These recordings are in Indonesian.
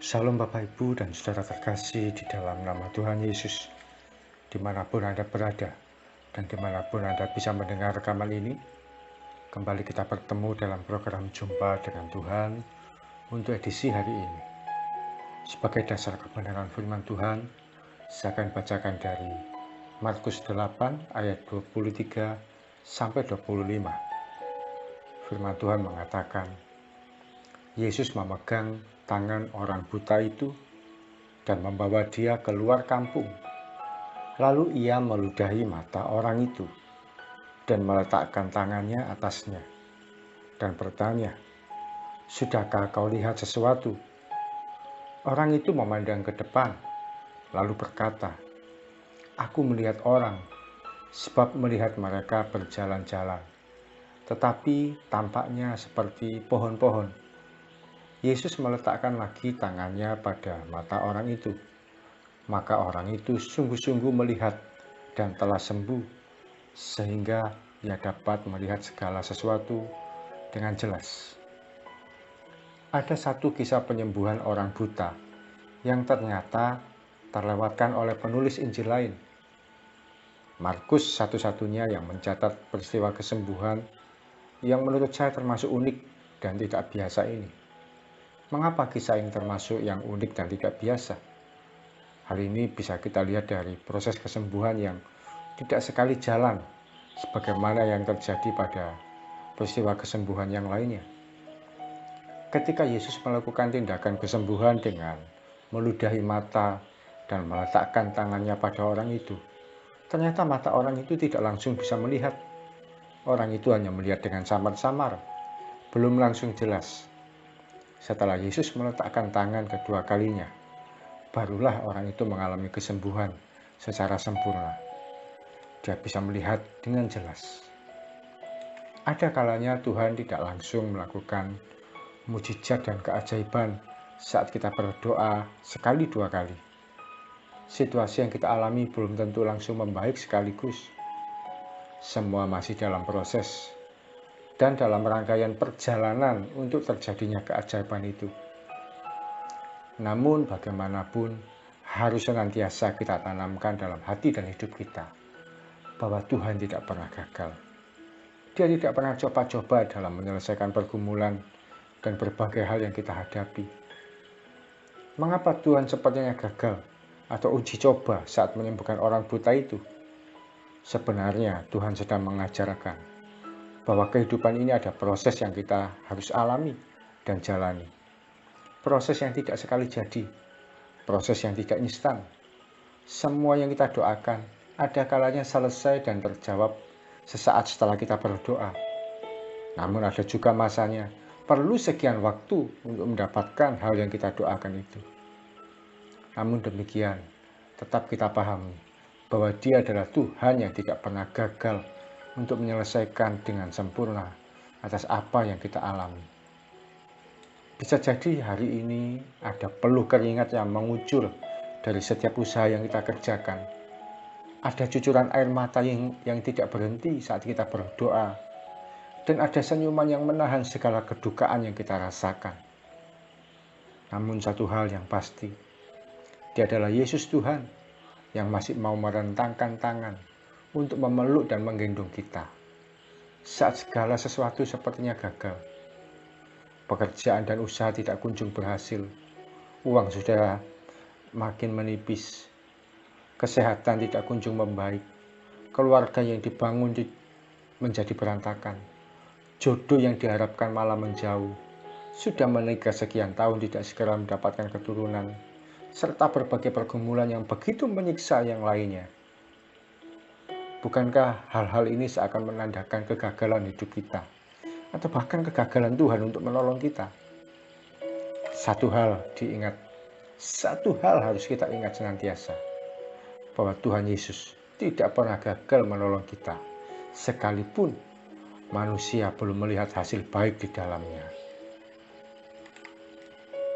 Salam Bapak Ibu dan Saudara terkasih di dalam nama Tuhan Yesus, dimanapun Anda berada dan dimanapun Anda bisa mendengar rekaman ini. Kembali kita bertemu dalam program Jumpa dengan Tuhan untuk edisi hari ini. Sebagai dasar kebenaran firman Tuhan, saya akan bacakan dari Markus 8 ayat 23 sampai 25. Firman Tuhan mengatakan, Yesus memegang tangan orang buta itu dan membawa dia keluar kampung. Lalu ia meludahi mata orang itu dan meletakkan tangannya atasnya dan bertanya, "Sudahkah kau lihat sesuatu?" Orang itu memandang ke depan, lalu berkata, "Aku melihat orang, sebab melihat mereka berjalan-jalan, tetapi tampaknya seperti pohon-pohon." Yesus meletakkan lagi tangannya pada mata orang itu. Maka orang itu sungguh-sungguh melihat dan telah sembuh, sehingga ia dapat melihat segala sesuatu dengan jelas. Ada satu kisah penyembuhan orang buta yang ternyata terlewatkan oleh penulis Injil lain. Markus satu-satunya yang mencatat peristiwa kesembuhan yang menurut saya termasuk unik dan tidak biasa ini. Mengapa kisah ini termasuk yang unik dan tidak biasa? Hal ini bisa kita lihat dari proses kesembuhan yang tidak sekali jalan sebagaimana yang terjadi pada peristiwa kesembuhan yang lainnya. Ketika Yesus melakukan tindakan kesembuhan dengan meludahi mata dan meletakkan tangannya pada orang itu, ternyata mata orang itu tidak langsung bisa melihat. Orang itu hanya melihat dengan samar-samar, belum langsung jelas. Setelah Yesus meletakkan tangan kedua kalinya, barulah orang itu mengalami kesembuhan secara sempurna. Dia bisa melihat dengan jelas. Ada kalanya Tuhan tidak langsung melakukan mujizat dan keajaiban saat kita berdoa sekali dua kali. Situasi yang kita alami belum tentu langsung membaik sekaligus. Semua masih dalam proses dan dalam rangkaian perjalanan untuk terjadinya keajaiban itu. Namun bagaimanapun harus senantiasa kita tanamkan dalam hati dan hidup kita bahwa Tuhan tidak pernah gagal. Dia tidak pernah coba-coba dalam menyelesaikan pergumulan dan berbagai hal yang kita hadapi. Mengapa Tuhan sepertinya gagal atau uji coba saat menyembuhkan orang buta itu? Sebenarnya Tuhan sedang mengajarkan bahwa kehidupan ini ada proses yang kita harus alami dan jalani. Proses yang tidak sekali jadi, proses yang tidak instan. Semua yang kita doakan ada kalanya selesai dan terjawab sesaat setelah kita berdoa. Namun ada juga masanya perlu sekian waktu untuk mendapatkan hal yang kita doakan itu. Namun demikian, tetap kita pahami bahwa Dia adalah Tuhan yang tidak pernah gagal untuk menyelesaikan dengan sempurna atas apa yang kita alami. Bisa jadi hari ini ada peluh keringat yang mengucur dari setiap usaha yang kita kerjakan. Ada cucuran air mata yang tidak berhenti saat kita berdoa. Dan ada senyuman yang menahan segala kedukaan yang kita rasakan. Namun satu hal yang pasti, Dia adalah Yesus Tuhan yang masih mau merentangkan tangan untuk memeluk dan menggendong kita saat segala sesuatu sepertinya gagal. Pekerjaan dan usaha tidak kunjung berhasil, uang sudah makin menipis, kesehatan tidak kunjung membaik, keluarga yang dibangun menjadi berantakan, jodoh yang diharapkan malah menjauh, sudah menikah sekian tahun tidak segera mendapatkan keturunan, serta berbagai pergumulan yang begitu menyiksa yang lainnya. Bukankah hal-hal ini seakan menandakan kegagalan hidup kita, atau bahkan kegagalan Tuhan untuk menolong kita? Satu hal harus kita ingat senantiasa, bahwa Tuhan Yesus tidak pernah gagal menolong kita, sekalipun manusia belum melihat hasil baik di dalamnya.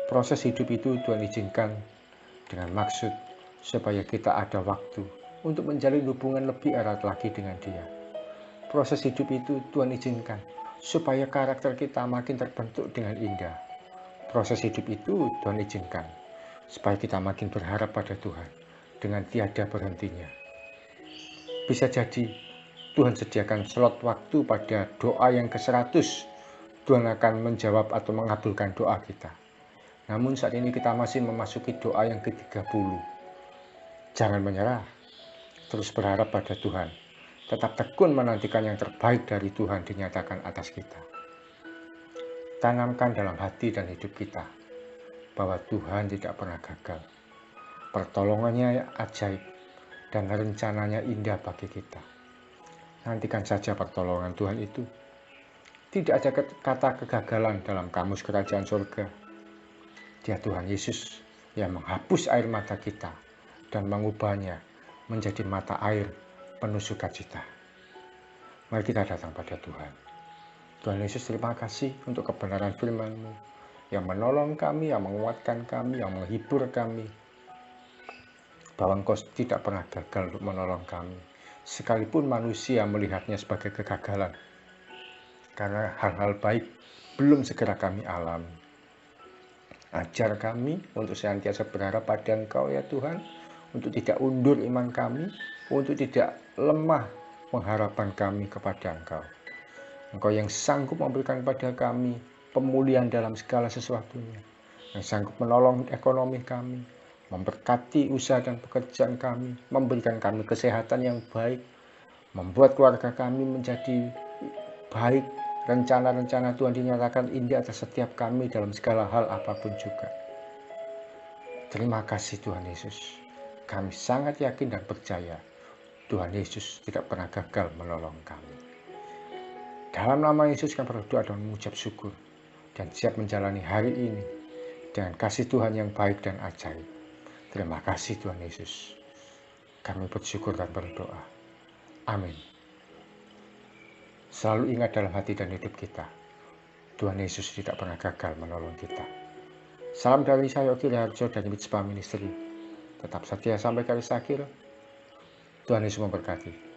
Proses hidup itu Tuhan izinkan dengan maksud supaya kita ada waktu untuk menjalin hubungan lebih erat lagi dengan Dia. Proses hidup itu Tuhan izinkan supaya karakter kita makin terbentuk dengan indah. Proses hidup itu Tuhan izinkan supaya kita makin berharap pada Tuhan dengan tiada berhentinya. Bisa jadi Tuhan sediakan slot waktu pada doa yang ke-100. Tuhan akan menjawab atau mengabulkan doa kita. Namun saat ini kita masih memasuki doa yang ke-30. Jangan menyerah, terus berharap pada Tuhan. Tetap tekun menantikan yang terbaik dari Tuhan dinyatakan atas kita. Tanamkan dalam hati dan hidup kita bahwa Tuhan tidak pernah gagal. Pertolongannya ajaib dan rencananya indah bagi kita. Nantikan saja pertolongan Tuhan itu. Tidak ada kata kegagalan dalam kamus kerajaan surga. Dia Tuhan Yesus yang menghapus air mata kita dan mengubahnya menjadi mata air penuh sukacita. Mari kita datang pada Tuhan. Tuhan Yesus, terima kasih untuk kebenaran firman-Mu yang menolong kami, yang menguatkan kami, yang menghibur kami. Bahwa Engkau tidak pernah gagal untuk menolong kami. Sekalipun manusia melihatnya sebagai kegagalan. Karena hal-hal baik belum segera kami alami. Ajar kami untuk senantiasa berharap pada Engkau ya Tuhan, untuk tidak undur iman kami, untuk tidak lemah pengharapan kami kepada Engkau. Engkau yang sanggup memberikan kepada kami pemulihan dalam segala sesuatunya, yang sanggup menolong ekonomi kami, memberkati usaha dan pekerjaan kami, memberikan kami kesehatan yang baik, membuat keluarga kami menjadi baik. Rencana-rencana Tuhan dinyatakan indah atas setiap kami dalam segala hal apapun juga. Terima kasih Tuhan Yesus. Kami sangat yakin dan percaya Tuhan Yesus tidak pernah gagal menolong kami. Dalam nama Yesus kami berdoa dan mengucap syukur dan siap menjalani hari ini dengan kasih Tuhan yang baik dan ajaib. Terima kasih Tuhan Yesus. Kami bersyukur dan berdoa. Amin. Selalu ingat dalam hati dan hidup kita, Tuhan Yesus tidak pernah gagal menolong kita. Salam dari saya, Oki Harjo dari Mitzvah Ministry. Tetap setia sampai garis akhir. Tuhan Yesus memberkati.